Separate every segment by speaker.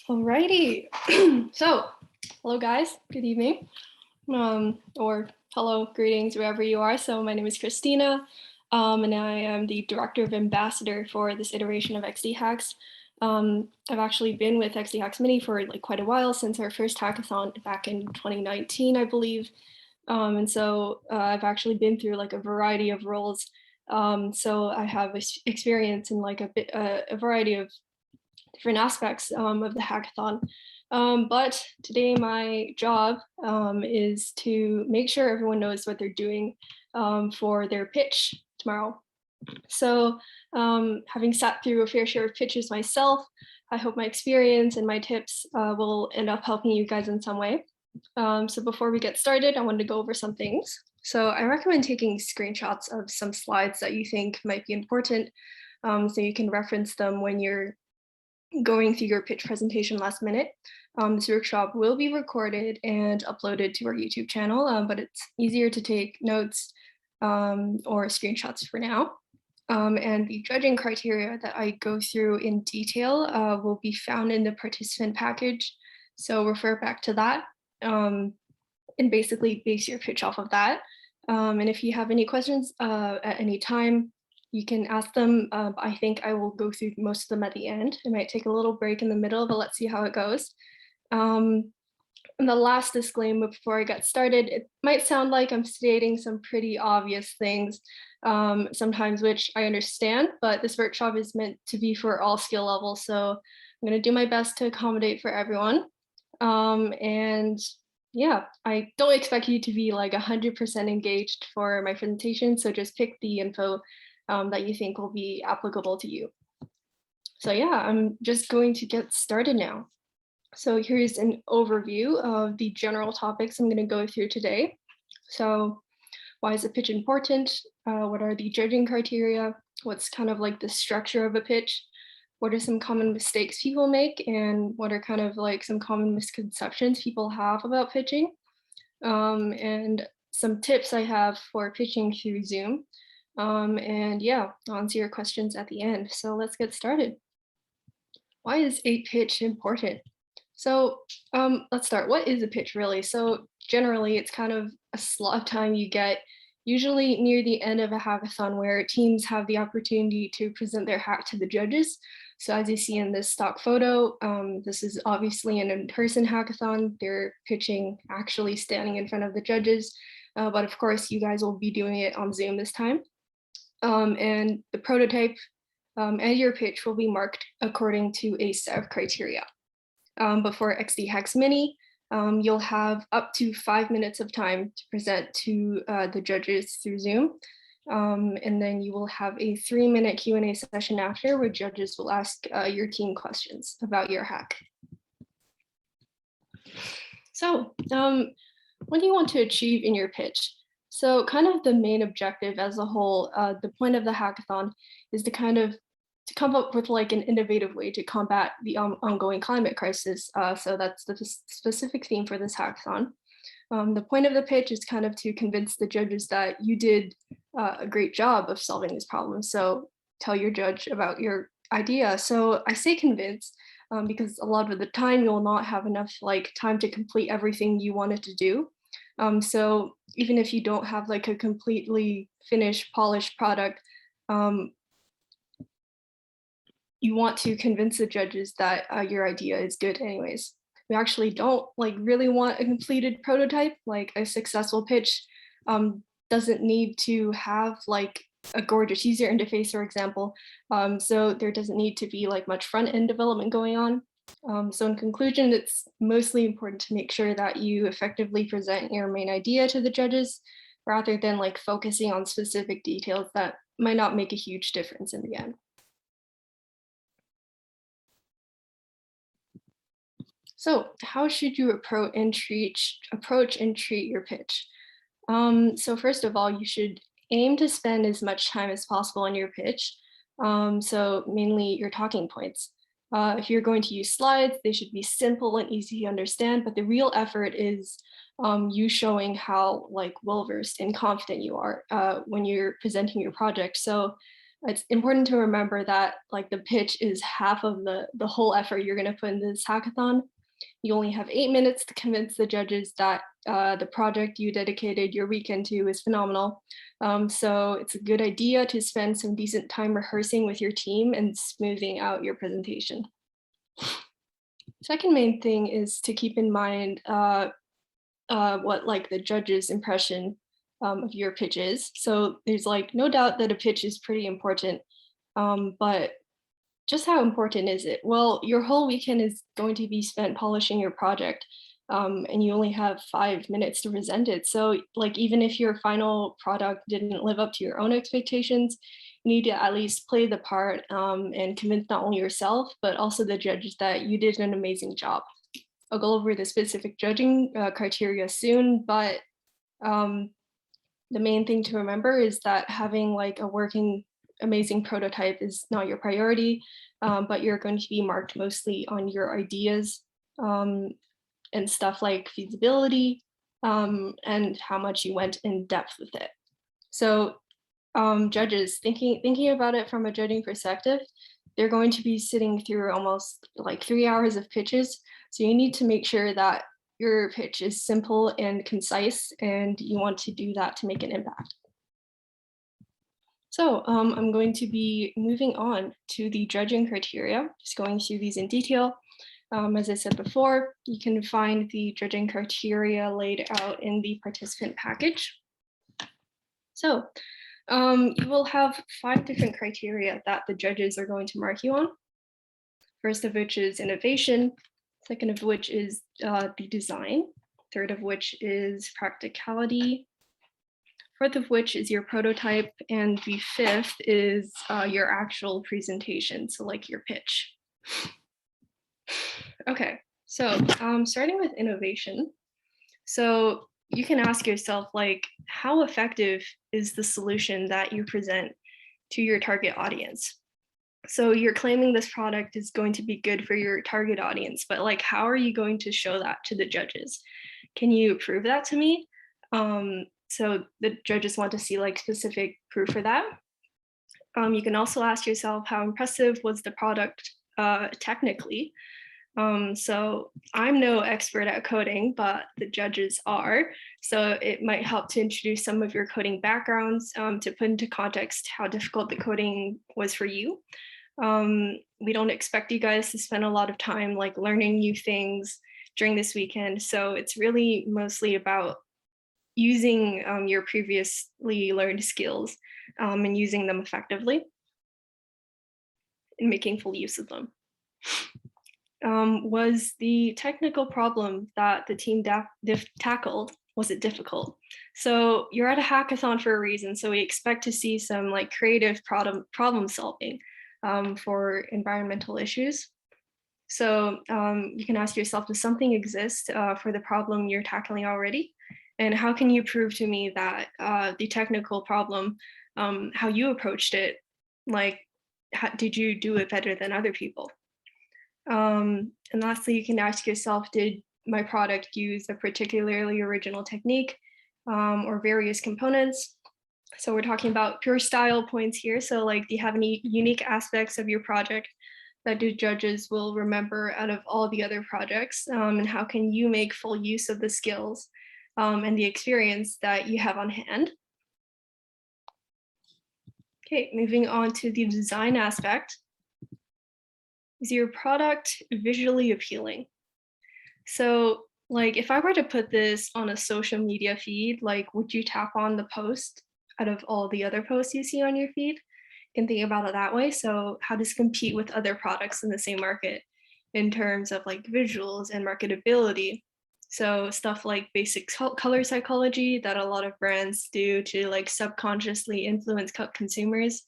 Speaker 1: Alrighty. So, hello guys, good evening. Or hello, greetings, wherever you are. So my name is Christina, and I am the Director of Ambassador for this iteration of XdHacks. I've actually been with XdHacks Mini for like quite a while, since our first hackathon back in 2019, I believe. And so I've actually been through like a variety of roles. So I have experience in like a variety of different aspects of the hackathon. But today my job is to make sure everyone knows what they're doing for their pitch tomorrow. So having sat through a fair share of pitches myself, I hope my experience and my tips will end up helping you guys in some way. So before we get started, I wanted to go over some things. So I recommend taking screenshots of some slides that you think might be important, so you can reference them when you're going through your pitch presentation last minute. This workshop will be recorded and uploaded to our YouTube channel, but it's easier to take notes or screenshots for now. And the judging criteria that I go through in detail will be found in the participant package. So refer back to that and basically base your pitch off of that. And if you have any questions at any time, you can ask them. I think I will go through most of them at the end. I might take a little break in the middle, but let's see how it goes. And the last disclaimer before I get started, it might sound like I'm stating some pretty obvious things, sometimes which I understand, but this workshop is meant to be for all skill levels. So I'm going to do my best to accommodate for everyone. And yeah, I don't expect you to be like 100% engaged for my presentation. So just pick the info that you think will be applicable to you. So yeah, I'm just going to get started now. So here's an overview of the general topics I'm going to go through today. So why is a pitch important? What are the judging criteria? What's kind of like the structure of a pitch? What are some common mistakes people make? And what are kind of like some common misconceptions people have about pitching? And some tips I have for pitching through Zoom. And yeah, I'll answer your questions at the end. So let's get started. Why is a pitch important? So let's start. What is a pitch really? So generally, it's kind of a slot of time you get usually near the end of a hackathon where teams have the opportunity to present their hack to the judges. So as you see in this stock photo, this is obviously an in-person hackathon. They're pitching actually standing in front of the judges. But of course, you guys will be doing it on Zoom this time. And the prototype and your pitch will be marked according to a set of criteria. But for XdHacks Mini, you'll have up to 5 minutes of time to present to the judges through Zoom. And then you will have a 3-minute Q&A session after, where judges will ask your team questions about your hack. So what do you want to achieve in your pitch? So kind of the main objective as a whole, the point of the hackathon is to come up with like an innovative way to combat the ongoing climate crisis. So that's the specific theme for this hackathon. The point of the pitch is kind of to convince the judges that you did a great job of solving this problem. So tell your judge about your idea. So I say convince because a lot of the time you'll not have enough like time to complete everything you wanted to do. So even if you don't have like a completely finished, polished product, you want to convince the judges that your idea is good anyways. We actually don't like really want a completed prototype. Like a successful pitch doesn't need to have like a gorgeous user interface, for example. So there doesn't need to be like much front end development going on. So in conclusion, it's mostly important to make sure that you effectively present your main idea to the judges rather than like focusing on specific details that might not make a huge difference in the end. So how should you approach and treat your pitch? So first of all, you should aim to spend as much time as possible on your pitch. So mainly your talking points. If you're going to use slides, they should be simple and easy to understand, but the real effort is you showing how like well-versed and confident you are when you're presenting your project. So It's important to remember that like the pitch is half of the whole effort you're going to put into this hackathon. You only have 8 minutes to convince the judges that the project you dedicated your weekend to is phenomenal. So it's a good idea to spend some decent time rehearsing with your team and smoothing out your presentation. Second main thing is to keep in mind what like the judge's impression of your pitch is. So there's like no doubt that a pitch is pretty important, but just how important is it? Well, your whole weekend is going to be spent polishing your project, and you only have 5 minutes to present it. So like even if your final product didn't live up to your own expectations, you need to at least play the part and convince not only yourself, but also the judges that you did an amazing job. I'll go over the specific judging criteria soon, but the main thing to remember is that having like a working amazing prototype is not your priority, but you're going to be marked mostly on your ideas and stuff like feasibility and how much you went in depth with it. So judges, thinking about it from a judging perspective, they're going to be sitting through almost like 3 hours of pitches. So you need to make sure that your pitch is simple and concise, and you want to do that to make an impact. So I'm going to be moving on to the judging criteria, just going through these in detail. As I said before, you can find the judging criteria laid out in the participant package. So you will have 5 different criteria that the judges are going to mark you on. First of which is innovation, second of which is the design, third of which is practicality, fourth of which is your prototype, and the fifth is your actual presentation, so like your pitch. Okay, so starting with innovation. So you can ask yourself, like, how effective is the solution that you present to your target audience? So you're claiming this product is going to be good for your target audience, but like, how are you going to show that to the judges? Can you prove that to me? So the judges want to see like specific proof for that. You can also ask yourself, how impressive was the product technically? So I'm no expert at coding, but the judges are. So it might help to introduce some of your coding backgrounds to put into context how difficult the coding was for you. We don't expect you guys to spend a lot of time like learning new things during this weekend. So it's really mostly about using your previously learned skills and using them effectively and making full use of them. Was the technical problem that the team tackled, was it difficult? So you're at a hackathon for a reason. So we expect to see some like creative problem solving for environmental issues. So you can ask yourself, does something exist for the problem you're tackling already? And how can you prove to me that the technical problem, how you approached it, like, did you do it better than other people? And lastly, you can ask yourself, did my product use a particularly original technique or various components? So we're talking about pure style points here. So like, do you have any unique aspects of your project that the judges will remember out of all the other projects? And how can you make full use of the skills and the experience that you have on hand? Okay, moving on to the design aspect. Is your product visually appealing? So like, if I were to put this on a social media feed, like, would you tap on the post out of all the other posts you see on your feed? You can think about it that way. So how does it compete with other products in the same market in terms of like visuals and marketability? So stuff like basic color psychology that a lot of brands do to like subconsciously influence consumers.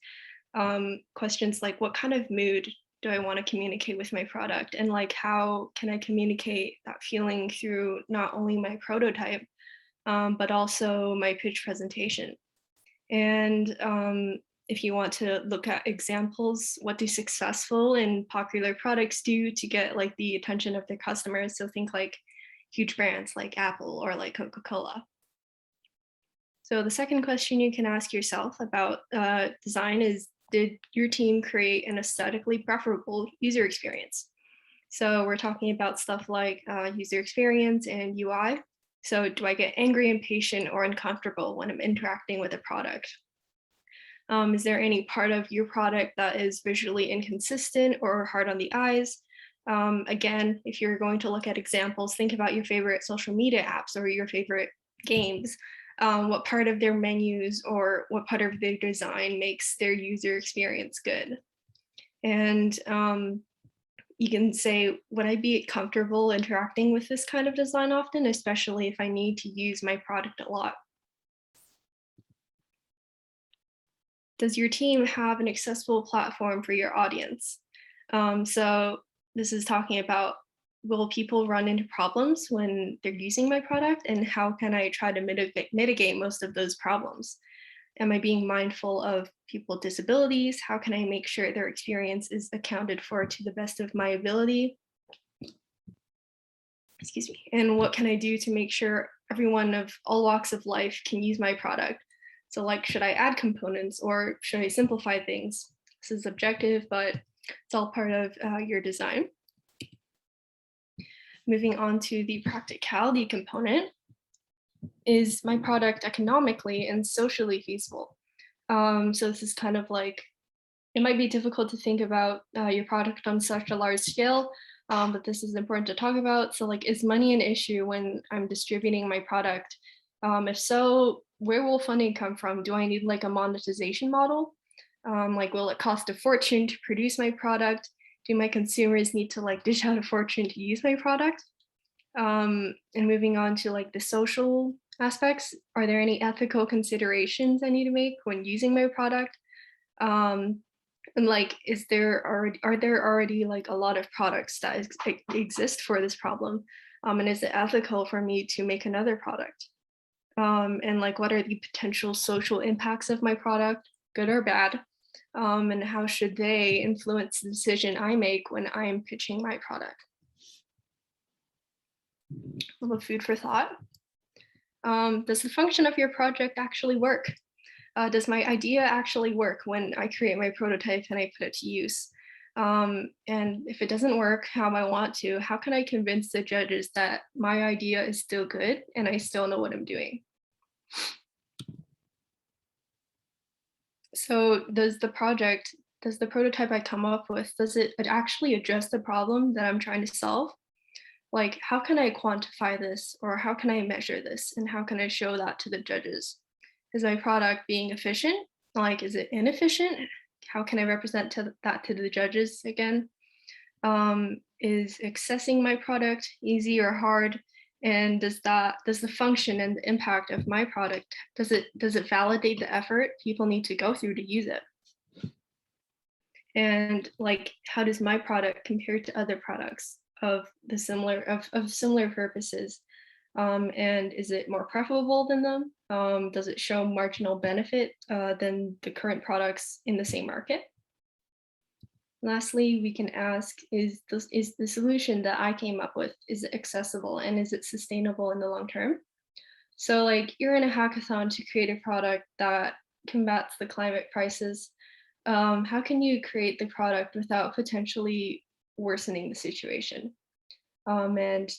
Speaker 1: Questions like, what kind of mood do I want to communicate with my product? And like, how can I communicate that feeling through not only my prototype, but also my pitch presentation? And if you want to look at examples, what do successful and popular products do to get like the attention of their customers? So think like huge brands like Apple or like Coca-Cola. So the second question you can ask yourself about design is, did your team create an aesthetically preferable user experience? So we're talking about stuff like user experience and UI. So do I get angry, impatient, or uncomfortable when I'm interacting with a product? Is there any part of your product that is visually inconsistent or hard on the eyes? Again, if you're going to look at examples, think about your favorite social media apps or your favorite games. What part of their menus or what part of their design makes their user experience good? And you can say, would I be comfortable interacting with this kind of design often, especially if I need to use my product a lot? Does your team have an accessible platform for your audience? So this is talking about, will people run into problems when they're using my product, and how can I try to mitigate most of those problems? Am I being mindful of people with disabilities? How can I make sure their experience is accounted for to the best of my ability? Excuse me. And what can I do to make sure everyone of all walks of life can use my product? So like, should I add components or should I simplify things? This is objective, but it's all part of your design. Moving on to the practicality component. Is my product economically and socially feasible? So this is kind of like, it might be difficult to think about your product on such a large scale, but this is important to talk about. So like, is money an issue when I'm distributing my product? If so, where will funding come from? Do I need like a monetization model? Like, will it cost a fortune to produce my product? Do my consumers need to like dish out a fortune to use my product? And moving on to like the social aspects, are there any ethical considerations I need to make when using my product? And like, are there already like a lot of products that exist for this problem? And is it ethical for me to make another product? And like, what are the potential social impacts of my product, good or bad? And how should they influence the decision I make when I'm pitching my product? A little food for thought. Does the function of your project actually work? Does my idea actually work when I create my prototype and I put it to use? And if it doesn't work how I want to, how can I convince the judges that my idea is still good and I still know what I'm doing? So does the prototype I come up with, does it actually address the problem that I'm trying to solve? Like, how can I quantify this, or how can I measure this, and how can I show that to the judges? Is my product being efficient? Like, is it inefficient? How can I represent that to the judges again? Is accessing my product easy or hard? And does the function and the impact of my product, does it validate the effort people need to go through to use it? And like, how does my product compare to other products of similar purposes? And is it more preferable than them? Does it show marginal benefit than the current products in the same market? Lastly, we can ask, is the solution that I came up with, is it accessible and is it sustainable in the long term? So like, you're in a hackathon to create a product that combats the climate crisis. How can you create the product without potentially worsening the situation? And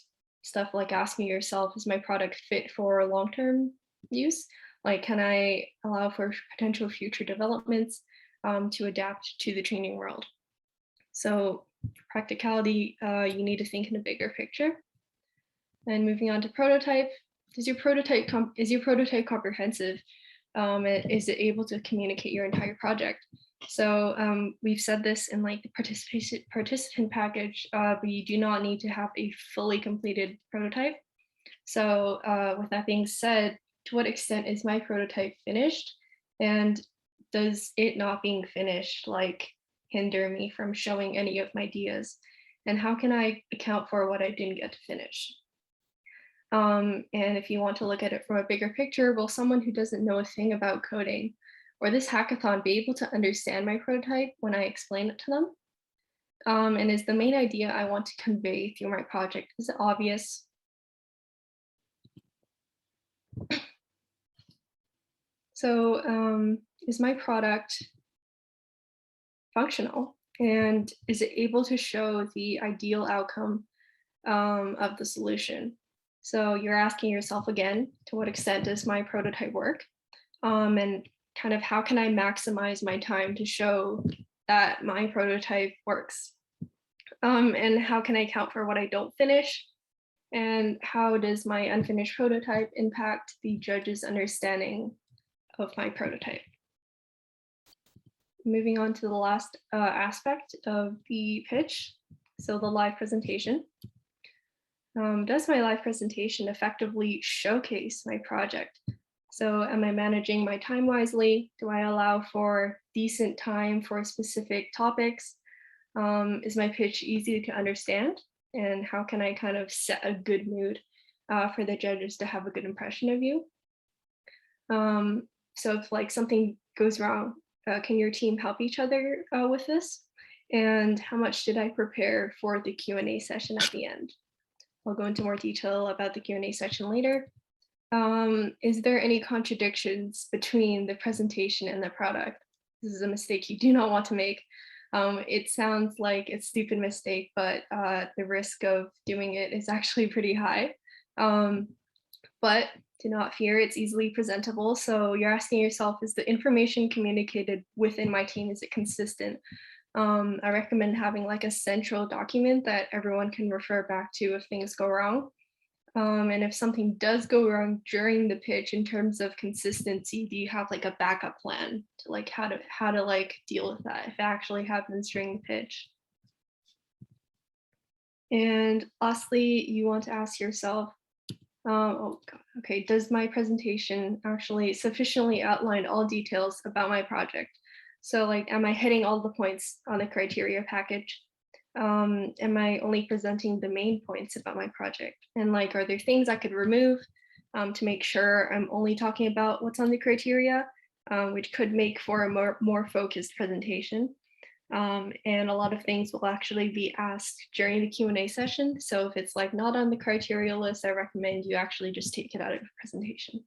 Speaker 1: stuff like asking yourself, is my product fit for long-term use? Like, can I allow for potential future developments to adapt to the changing world? So practicality, you need to think in a bigger picture. And moving on to prototype, is your prototype comprehensive? Is it able to communicate your entire project? So we've said this in like the participant package, we do not need to have a fully completed prototype. So with that being said, to what extent is my prototype finished? And does it not being finished like hinder me from showing any of my ideas? And how can I account for what I didn't get to finish? And if you want to look at it from a bigger picture, will someone who doesn't know a thing about coding or this hackathon be able to understand my prototype when I explain it to them? And is the main idea I want to convey through my project, is it obvious? So is my product functional? And is it able to show the ideal outcome of the solution? So you're asking yourself again, to what extent does my prototype work? And kind of how can I maximize my time to show that my prototype works? And how can I account for what I don't finish? And how does my unfinished prototype impact the judge's understanding of my prototype? Moving on to the last aspect of the pitch, so the live presentation. Does my live presentation effectively showcase my project? So am I managing my time wisely? Do I allow for decent time for specific topics? Is my pitch easy to understand? And how can I kind of set a good mood for the judges to have a good impression of you? So if like something goes wrong, can your team help each other with this? And how much did I prepare for the Q&A session at the end? I'll go into more detail about the Q&A section later. Is there any contradictions between the presentation and the product? This is a mistake you do not want to make. It sounds like a stupid mistake, but the risk of doing it is actually pretty high. But do not fear, it's easily presentable. So you're asking yourself, is the information communicated within my team, is it consistent? I recommend having like a central document that everyone can refer back to if things go wrong. And if something does go wrong during the pitch in terms of consistency, do you have like a backup plan to like how to like deal with that if it actually happens during the pitch? And lastly, you want to ask yourself, oh God, okay, does my presentation actually sufficiently outline all details about my project? So like, am I hitting all the points on the criteria package? Am I only presenting the main points about my project? And like, are there things I could remove to make sure I'm only talking about what's on the criteria, which could make for a more focused presentation? And a lot of things will actually be asked during the Q&A session. So if it's like not on the criteria list, I recommend you actually just take it out of the presentation.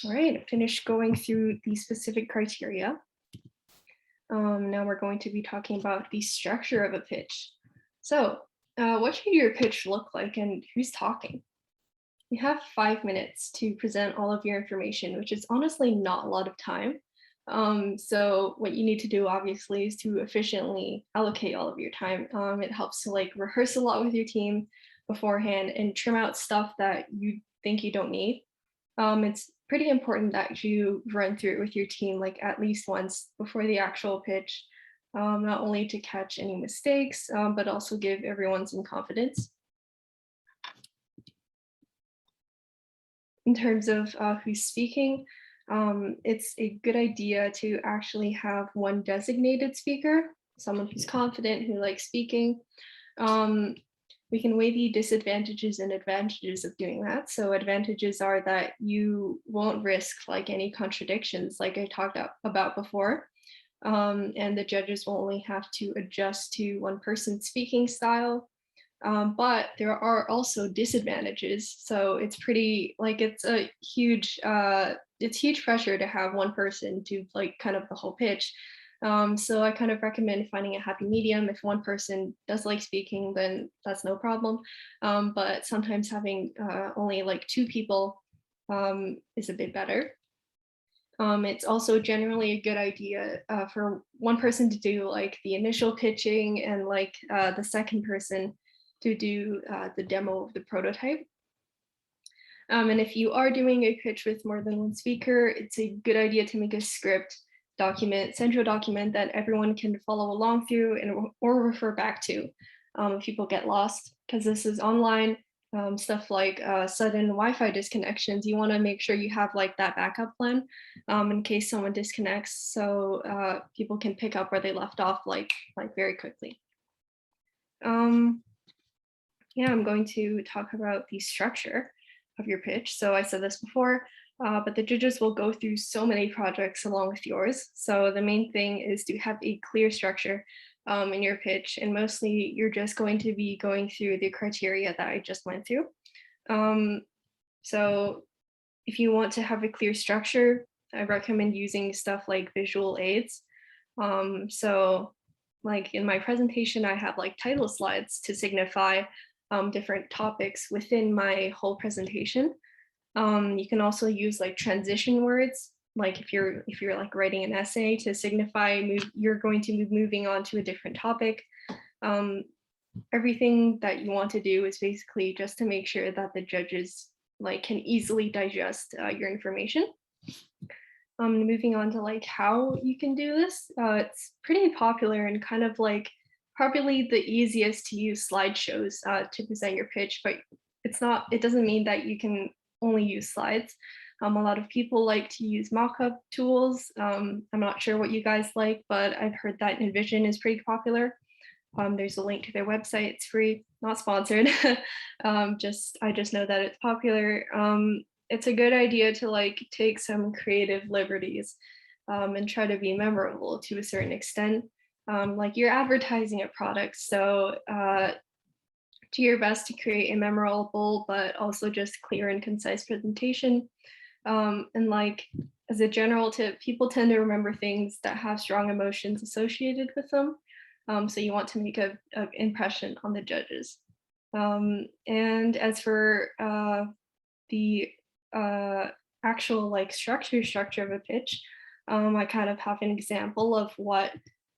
Speaker 1: All right, I finished going through the specific criteria. Now we're going to be talking about the structure of a pitch. So what should your pitch look like and who's talking? You have 5 minutes to present all of your information, which is honestly not a lot of time. So what you need to do obviously is to efficiently allocate all of your time. It helps to like rehearse a lot with your team beforehand and trim out stuff that you think you don't need. It's pretty important that you run through it with your team like at least once before the actual pitch, not only to catch any mistakes, but also give everyone some confidence. In terms of who's speaking, it's a good idea to actually have one designated speaker, someone who's confident, who likes speaking. We can weigh the disadvantages and advantages of doing that. So advantages are that you won't risk like any contradictions like I talked about before. And the judges will only have to adjust to one person's speaking style. But there are also disadvantages. So it's pretty like it's huge pressure to have one person do like kind of the whole pitch. So I kind of recommend finding a happy medium. If one person does like speaking, then that's no problem. But sometimes having only like 2 people is a bit better. It's also generally a good idea for one person to do like the initial pitching and like the second person to do the demo of the prototype. And if you are doing a pitch with more than one speaker, it's a good idea to make a script document, central document that everyone can follow along through and or refer back to if people get lost, because this is online. Stuff like sudden Wi-Fi disconnections, you want to make sure you have like that backup plan in case someone disconnects, so people can pick up where they left off like very quickly. Yeah, I'm going to talk about the structure of your pitch. So I said this before, but the judges will go through so many projects along with yours. So the main thing is to have a clear structure in your pitch, and mostly you're just going to be going through the criteria that I just went through. So if you want to have a clear structure, I recommend using stuff like visual aids. So like in my presentation, I have like title slides to signify different topics within my whole presentation. You can also use like transition words, like if you're like writing an essay to signify you're going to be moving on to a different topic. Everything that you want to do is basically just to make sure that the judges like can easily digest your information. Moving on to like how you can do this, it's pretty popular and kind of like probably the easiest to use slideshows to present your pitch, but it doesn't mean that you can only use slides. A lot of people like to use mockup tools. I'm not sure what you guys like, but I've heard that Envision is pretty popular. There's a link to their website. It's free, not sponsored. I just know that it's popular. It's a good idea to like take some creative liberties and try to be memorable to a certain extent. Like you're advertising a product, so do your best to create a memorable but also just clear and concise presentation. And like as a general tip, people tend to remember things that have strong emotions associated with them. So you want to make an impression on the judges. And as for the actual like structure of a pitch, I kind of have an example of what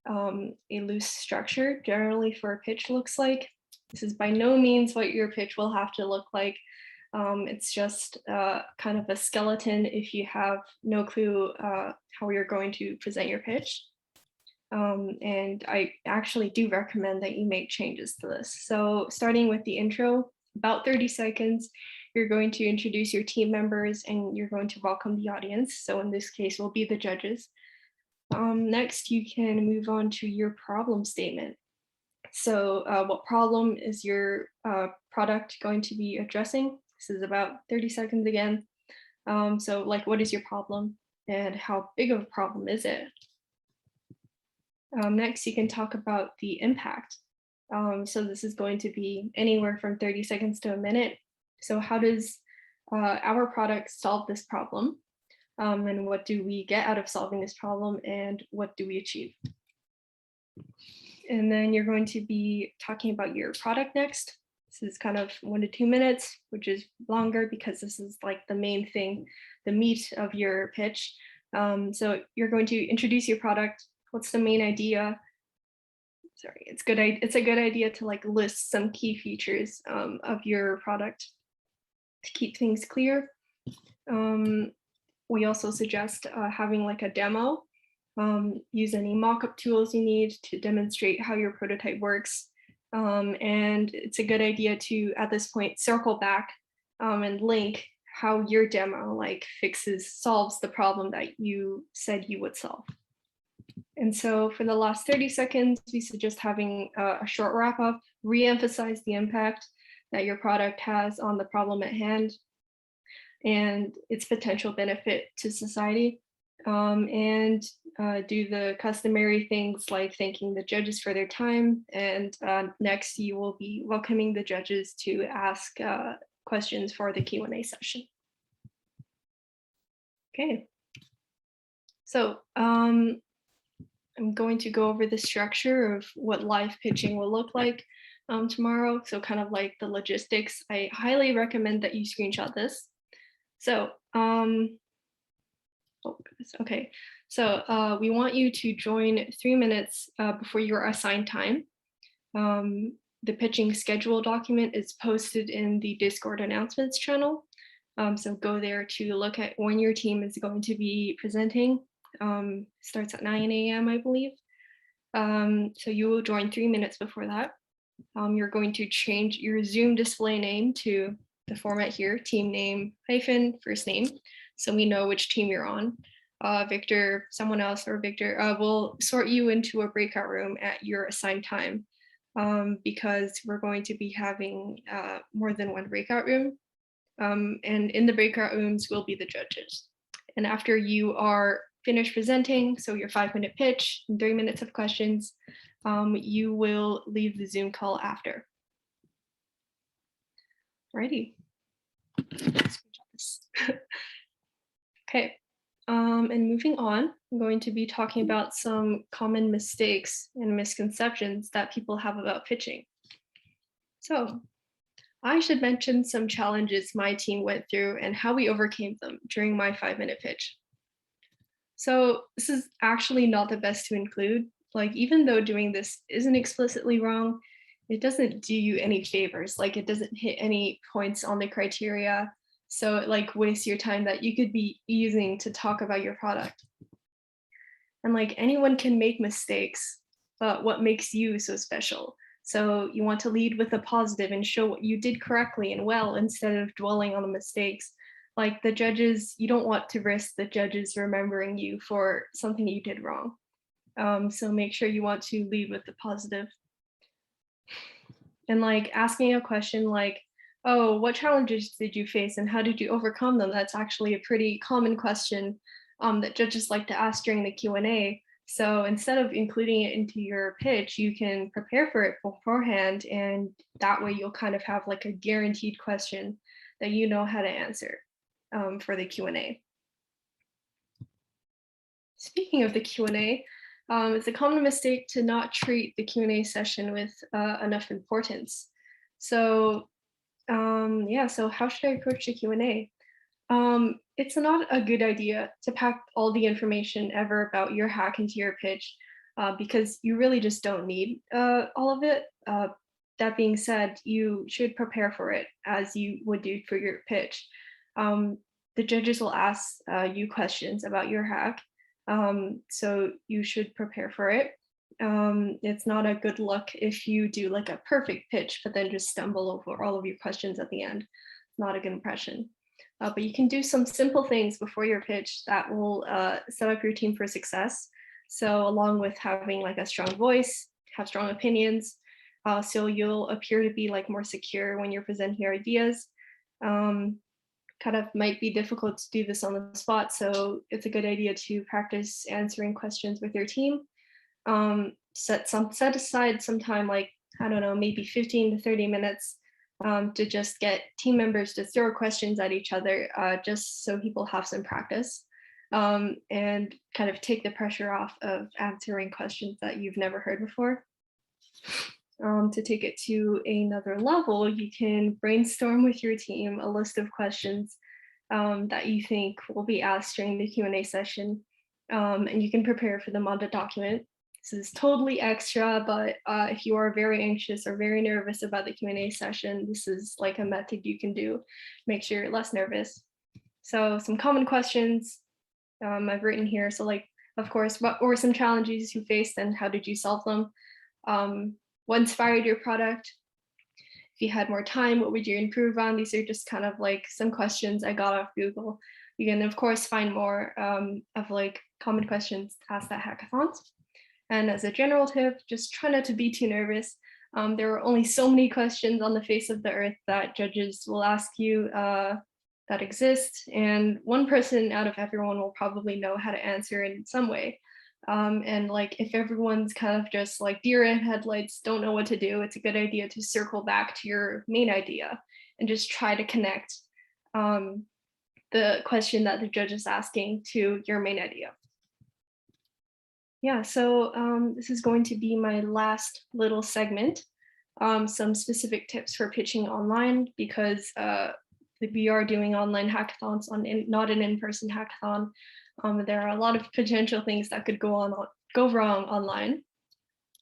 Speaker 1: a loose structure generally for a pitch looks like. This is by no means what your pitch will have to look like. It's just kind of a skeleton if you have no clue how you're going to present your pitch. And I actually do recommend that you make changes to this. So starting with the intro, about 30 seconds, you're going to introduce your team members and you're going to welcome the audience. So in this case, will be the judges. Next, you can move on to your problem statement. So what problem is your product going to be addressing? This is about 30 seconds again. So like, what is your problem and how big of a problem is it? Next, you can talk about the impact. So this is going to be anywhere from 30 seconds to a minute. So how does our product solve this problem? And what do we get out of solving this problem and what do we achieve? And then you're going to be talking about your product next. This is kind of 1 to 2 minutes, which is longer because this is like the main thing, the meat of your pitch. So you're going to introduce your product. What's the main idea? Sorry, it's a good idea to like list some key features of your product to keep things clear. We also suggest having like a demo. Use any mockup tools you need to demonstrate how your prototype works. And it's a good idea to, at this point, circle back and link how your demo like solves the problem that you said you would solve. And so for the last 30 seconds, we suggest having a short wrap up, re-emphasize the impact that your product has on the problem at hand and its potential benefit to society. And do the customary things like thanking the judges for their time. And next, you will be welcoming the judges to ask questions for the Q&A session. Okay. So I'm going to go over the structure of what live pitching will look like tomorrow. So kind of like the logistics. I highly recommend that you screenshot this. So, oh goodness, okay. So we want you to join 3 minutes before your assigned time. The pitching schedule document is posted in the Discord announcements channel. So go there to look at when your team is going to be presenting. Starts at 9 a.m. I believe. So you will join 3 minutes before that. You're going to change your Zoom display name to the format here, team name hyphen first name. So we know which team you're on. Victor, someone else, or Victor will sort you into a breakout room at your assigned time because we're going to be having more than one breakout room. And in the breakout rooms will be the judges. And after you are finished presenting, so your 5-minute pitch and 3 minutes of questions, you will leave the Zoom call after. Alrighty. Okay. And moving on, I'm going to be talking about some common mistakes and misconceptions that people have about pitching. So, I should mention some challenges my team went through and how we overcame them during my 5-minute pitch. So, this is actually not the best to include. Like, even though doing this isn't explicitly wrong, it doesn't do you any favors. Like, it doesn't hit any points on the criteria. So, it like wastes your time that you could be using to talk about your product. And like anyone can make mistakes, but what makes you so special? So you want to lead with a positive and show what you did correctly and well instead of dwelling on the mistakes. Like the judges, you don't want to risk the judges remembering you for something you did wrong. So make sure you want to lead with the positive. And like asking a question like, oh, what challenges did you face and how did you overcome them? That's actually a pretty common question that judges like to ask during the Q&A. So instead of including it into your pitch, you can prepare for it beforehand, and that way you'll kind of have like a guaranteed question that you know how to answer for the Q&A. Speaking of the Q&A, it's a common mistake to not treat the Q&A session with enough importance. So so how should I approach the Q&A? It's not a good idea to pack all the information ever about your hack into your pitch because you really just don't need all of it. That being said, you should prepare for it as you would do for your pitch. The judges will ask you questions about your hack, so you should prepare for it. It's not a good look if you do like a perfect pitch, but then just stumble over all of your questions at the end. Not a good impression. But you can do some simple things before your pitch that will set up your team for success. So along with having like a strong voice, have strong opinions, so you'll appear to be like more secure when you're presenting your ideas. Kind of might be difficult to do this on the spot, so it's a good idea to practice answering questions with your team. Set aside some time, like, I don't know, maybe 15 to 30 minutes to just get team members to throw questions at each other, just so people have some practice and kind of take the pressure off of answering questions that you've never heard before. To take it to another level, you can brainstorm with your team a list of questions that you think will be asked during the Q&A session, and you can prepare for them on the document. This is totally extra, but if you are very anxious or very nervous about the Q&A session, this is like a method you can do. Make sure you're less nervous. So some common questions I've written here. So like, of course, what were some challenges you faced and how did you solve them? What inspired your product? If you had more time, what would you improve on? These are just kind of like some questions I got off Google. You can, of course, find more of like common questions asked at hackathons. And as a general tip, just try not to be too nervous. There are only so many questions on the face of the earth that judges will ask you that exist. And one person out of everyone will probably know how to answer in some way. And like if everyone's kind of just like deer in headlights, don't know what to do, it's a good idea to circle back to your main idea and just try to connect the question that the judge is asking to your main idea. Yeah, so this is going to be my last little segment, some specific tips for pitching online, because we are doing online hackathons, not an in-person hackathon. There are a lot of potential things that could go wrong online.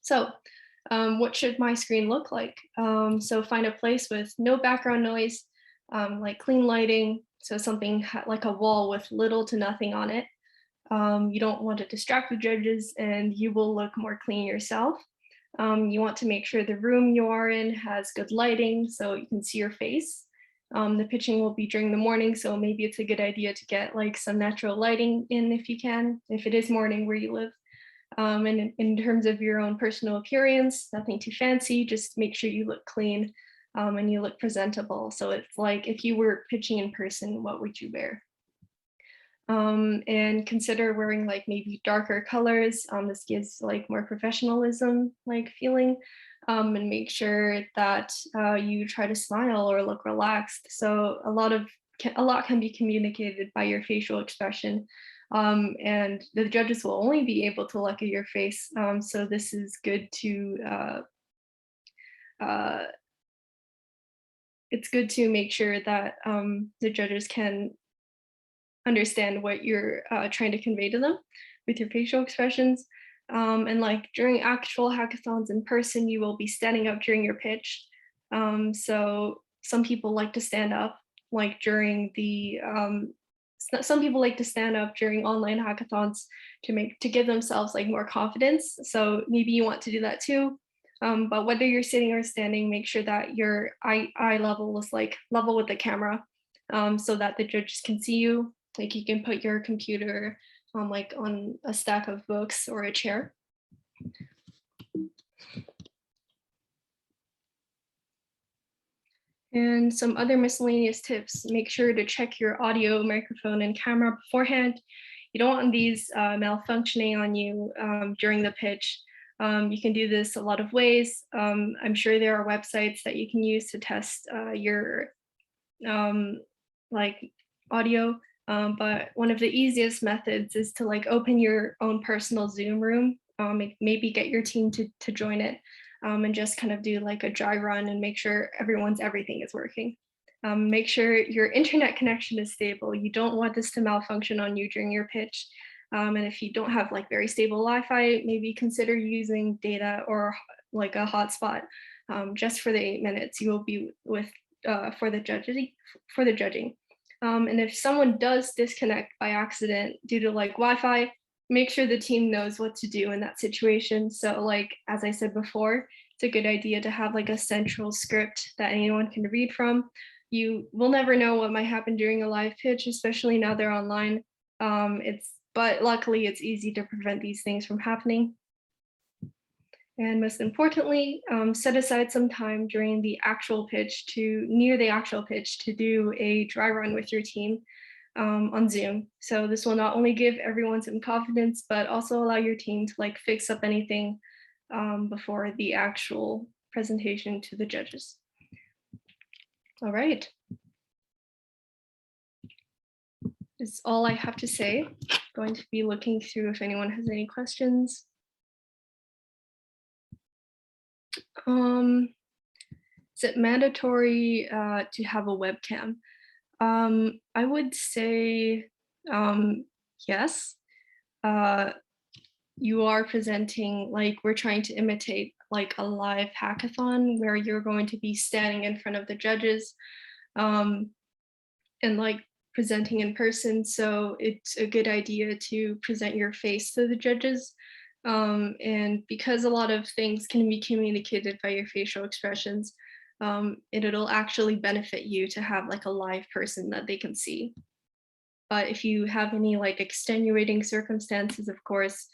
Speaker 1: So what should my screen look like? So find a place with no background noise, like clean lighting, so something like a wall with little to nothing on it. You don't want to distract the judges and you will look more clean yourself. You want to make sure the room you are in has good lighting so you can see your face. The pitching will be during the morning, so maybe it's a good idea to get like some natural lighting in if you can, if it is morning where you live. And in terms of your own personal appearance, nothing too fancy, just make sure you look clean and you look presentable. So it's like if you were pitching in person, what would you wear? And consider wearing like maybe darker colors. This gives like more professionalism like feeling, and make sure that you try to smile or look relaxed. So a lot can be communicated by your facial expression. and the judges will only be able to look at your face. So this is good to it's good to make sure that the judges can understand what you're trying to convey to them with your facial expressions. And like during actual hackathons in person, you will be standing up during your pitch. So some people like to stand up like during the some people like to stand up during online hackathons to give themselves like more confidence. So maybe you want to do that too. But whether you're sitting or standing, make sure that your eye level is like level with the camera, so that the judges can see you. Like you can put your computer like on a stack of books or a chair. And some other miscellaneous tips: make sure to check your audio, microphone, and camera beforehand. You don't want these malfunctioning on you during the pitch. You can do this a lot of ways. I'm sure there are websites that you can use to test your like audio. But one of the easiest methods is to like open your own personal Zoom room, maybe get your team to join it, and just kind of do like a dry run and make sure everything is working. Make sure your internet connection is stable. You don't want this to malfunction on you during your pitch. And if you don't have like very stable Wi-Fi, maybe consider using data or like a hotspot just for the 8 minutes you will be with for the judging. And if someone does disconnect by accident due to like Wi-Fi, make sure the team knows what to do in that situation. So like, as I said before, it's a good idea to have like a central script that anyone can read from. You will never know what might happen during a live pitch, especially now they're online. But luckily it's easy to prevent these things from happening. And most importantly, set aside some time during the actual pitch near the actual pitch to do a dry run with your team on Zoom. So this will not only give everyone some confidence, but also allow your team to like fix up anything before the actual presentation to the judges. All right. That's all I have to say. I'm going to be looking through if anyone has any questions. Is it mandatory to have a webcam? I would say yes. You are presenting, like we're trying to imitate like a live hackathon where you're going to be standing in front of the judges and like presenting in person. So it's a good idea to present your face to the judges. And because a lot of things can be communicated by your facial expressions, it'll actually benefit you to have like a live person that they can see. But if you have any like extenuating circumstances, of course,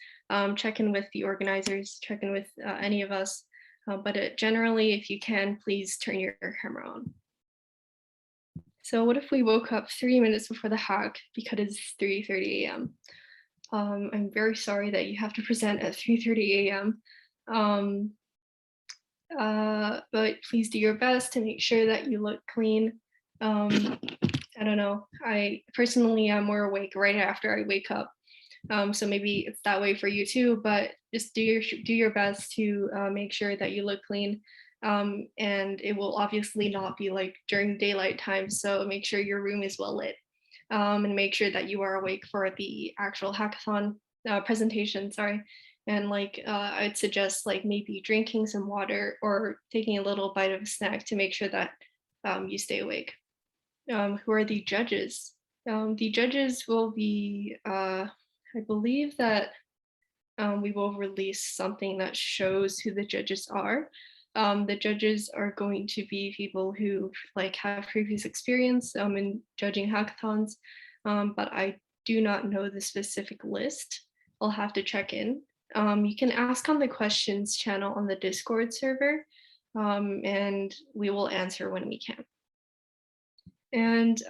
Speaker 1: check in with the organizers, check in with any of us. But generally, if you can, please turn your camera on. So what if we woke up 3 minutes before the hack because it's 3:30 a.m.? I'm very sorry that you have to present at 3:30 a.m. But please do your best to make sure that you look clean. I don't know. I personally am more awake right after I wake up. So maybe it's that way for you too, but just do your best to make sure that you look clean. And it will obviously not be like during daylight time. So make sure your room is well lit, and make sure that you are awake for the actual hackathon presentation, sorry. And like, I'd suggest like maybe drinking some water or taking a little bite of a snack to make sure that you stay awake. Who are the judges? The judges will be, I believe that we will release something that shows who the judges are. The judges are going to be people who like have previous experience in judging hackathons, but I do not know the specific list. I'll have to check in. You can ask on the questions channel on the Discord server, and we will answer when we can. And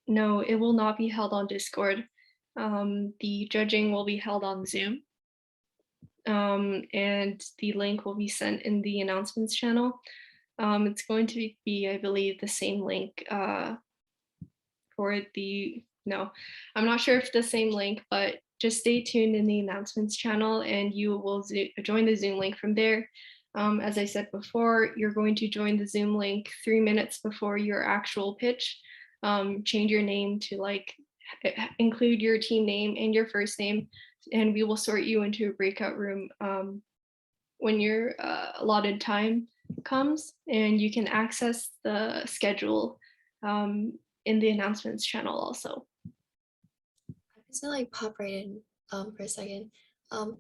Speaker 1: no, it will not be held on Discord. The judging will be held on Zoom. And the link will be sent in the announcements channel. It's going to be, I believe, the same link for the no, I'm not sure if the same link, but just stay tuned in the announcements channel and you will join the Zoom link from there. As I said before, you're going to join the Zoom link 3 minutes before your actual pitch. Change your name to like include your team name and your first name, and we will sort you into a breakout room when your allotted time comes, and you can access the schedule in the announcements channel also.
Speaker 2: I'm just gonna like pop right in for a second. I'm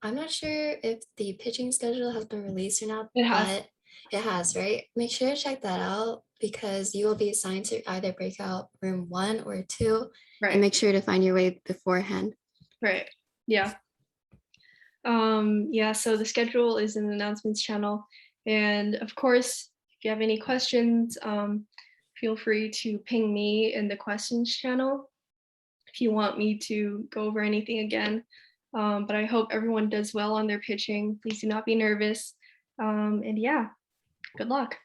Speaker 2: not sure if the pitching schedule has been released or not,
Speaker 1: It has.
Speaker 2: but it has, right? Make sure to check that out because you will be assigned to either breakout room 1 or 2,
Speaker 1: Right.
Speaker 2: and make sure to find your way beforehand.
Speaker 1: Right. Yeah. Yeah, so the schedule is in the announcements channel. And of course, if you have any questions, feel free to ping me in the questions channel if you want me to go over anything again. But I hope everyone does well on their pitching. Please do not be nervous. And yeah, good luck.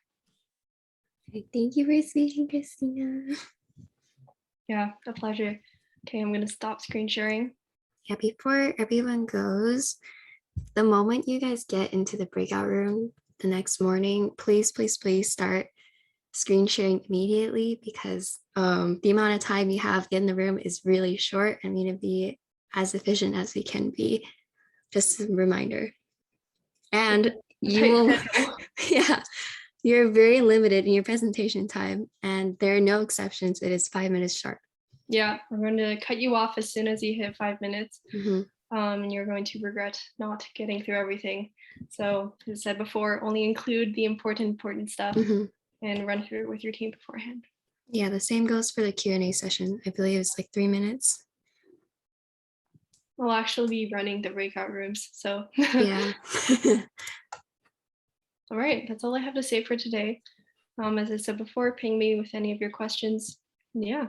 Speaker 2: Thank you for speaking, Christina.
Speaker 1: Yeah, a pleasure. Okay, I'm going to stop screen sharing.
Speaker 2: Yeah, before everyone goes, the moment you guys get into the breakout room the next morning, please start screen sharing immediately because the amount of time you have in the room is really short. I'm going to be as efficient as we can be. Just a reminder. And you will, yeah, you're very limited in your presentation time and there are no exceptions. It is 5 minutes sharp.
Speaker 1: Yeah, we're going to cut you off as soon as you hit 5 minutes. And you're going to regret not getting through everything. So as I said before, only include the important stuff and run through it with your team beforehand.
Speaker 2: Yeah, the same goes for the Q&A session. I believe it's like 3 minutes.
Speaker 1: We'll actually be running the breakout rooms, so.
Speaker 2: Yeah.
Speaker 1: All right, that's all I have to say for today. As I said before, ping me with any of your questions. Yeah.